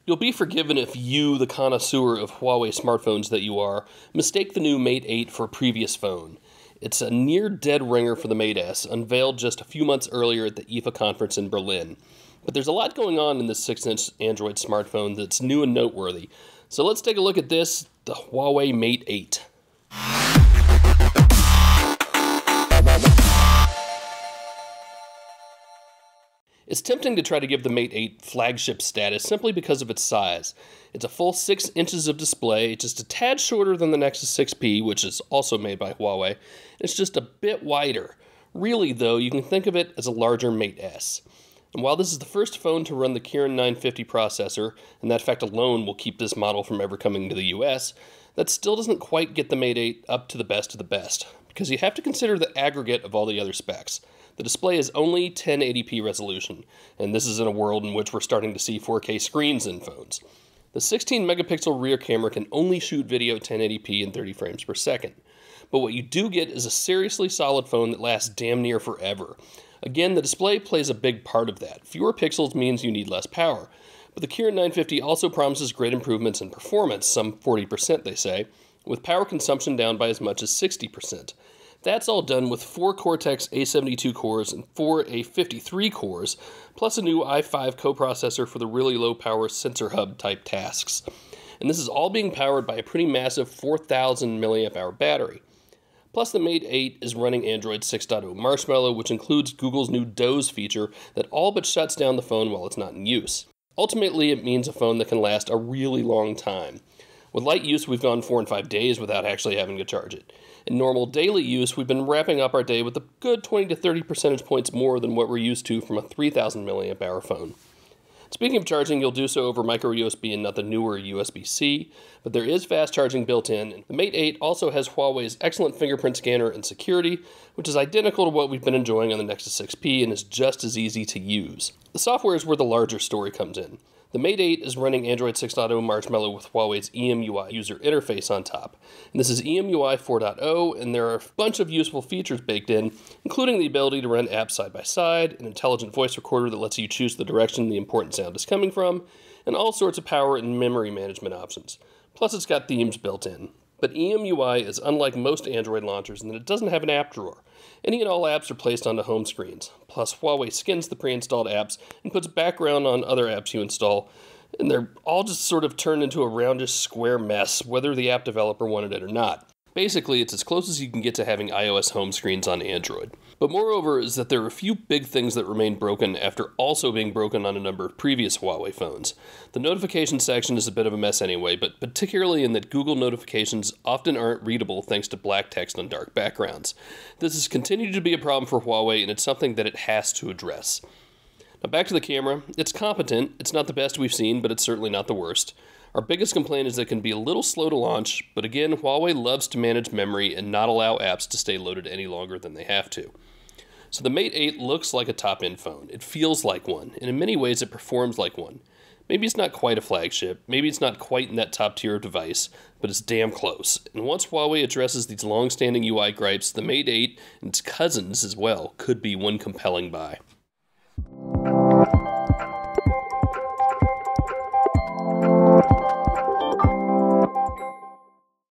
You'll be forgiven if you, the connoisseur of Huawei smartphones that you are, mistake the new Mate 8 for a previous phone. It's a near-dead ringer for the Mate S, unveiled just a few months earlier at the IFA conference in Berlin. But there's a lot going on in this 6-inch Android smartphone that's new and noteworthy. So let's take a look at this, the Huawei Mate 8. It's tempting to try to give the Mate 8 flagship status simply because of its size. It's a full 6 inches of display, just a tad shorter than the Nexus 6P, which is also made by Huawei. It's just a bit wider. Really, though, you can think of it as a larger Mate S. And while this is the first phone to run the Kirin 950 processor, and that fact alone will keep this model from ever coming to the US, that still doesn't quite get the Mate 8 up to the best of the best, because you have to consider the aggregate of all the other specs. The display is only 1080p resolution, and this is in a world in which we're starting to see 4K screens in phones. The 16-megapixel rear camera can only shoot video at 1080p and 30 frames per second. But what you do get is a seriously solid phone that lasts damn near forever. Again, the display plays a big part of that. Fewer pixels means you need less power. But the Kirin 950 also promises great improvements in performance, some 40% they say, with power consumption down by as much as 60%. That's all done with 4 Cortex A72 cores and 4 A53 cores, plus a new i5 coprocessor for the really low-power sensor hub type tasks. And this is all being powered by a pretty massive 4,000 mAh battery. Plus, the Mate 8 is running Android 6.0 Marshmallow, which includes Google's new Doze feature that all but shuts down the phone while it's not in use. Ultimately, it means a phone that can last a really long time. With light use, we've gone 4 and 5 days without actually having to charge it. In normal daily use, we've been wrapping up our day with a good 20 to 30 percentage points more than what we're used to from a 3,000 mAh phone. Speaking of charging, you'll do so over micro USB and not the newer USB-C, but there is fast charging built in. The Mate 8 also has Huawei's excellent fingerprint scanner and security, which is identical to what we've been enjoying on the Nexus 6P and is just as easy to use. The software is where the larger story comes in. The Mate 8 is running Android 6.0 Marshmallow with Huawei's EMUI user interface on top. And this is EMUI 4.0, and there are a bunch of useful features baked in, including the ability to run apps side by side, an intelligent voice recorder that lets you choose the direction the important sound is coming from, and all sorts of power and memory management options. Plus, it's got themes built in. But EMUI is unlike most Android launchers in that it doesn't have an app drawer. Any and all apps are placed onto home screens. Plus, Huawei skins the pre-installed apps and puts background on other apps you install, and they're all just sort of turned into a roundish square mess, whether the app developer wanted it or not. Basically, it's as close as you can get to having iOS home screens on Android. But moreover is that there are a few big things that remain broken after also being broken on a number of previous Huawei phones. The notification section is a bit of a mess anyway, but particularly in that Google notifications often aren't readable thanks to black text on dark backgrounds. This has continued to be a problem for Huawei, and it's something that it has to address. Now back to the camera. It's competent. It's not the best we've seen, but it's certainly not the worst. Our biggest complaint is that it can be a little slow to launch, but again, Huawei loves to manage memory and not allow apps to stay loaded any longer than they have to. So the Mate 8 looks like a top-end phone. It feels like one, and in many ways it performs like one. Maybe it's not quite a flagship, maybe it's not quite in that top-tier device, but it's damn close. And once Huawei addresses these long-standing UI gripes, the Mate 8 and its cousins as well could be one compelling buy.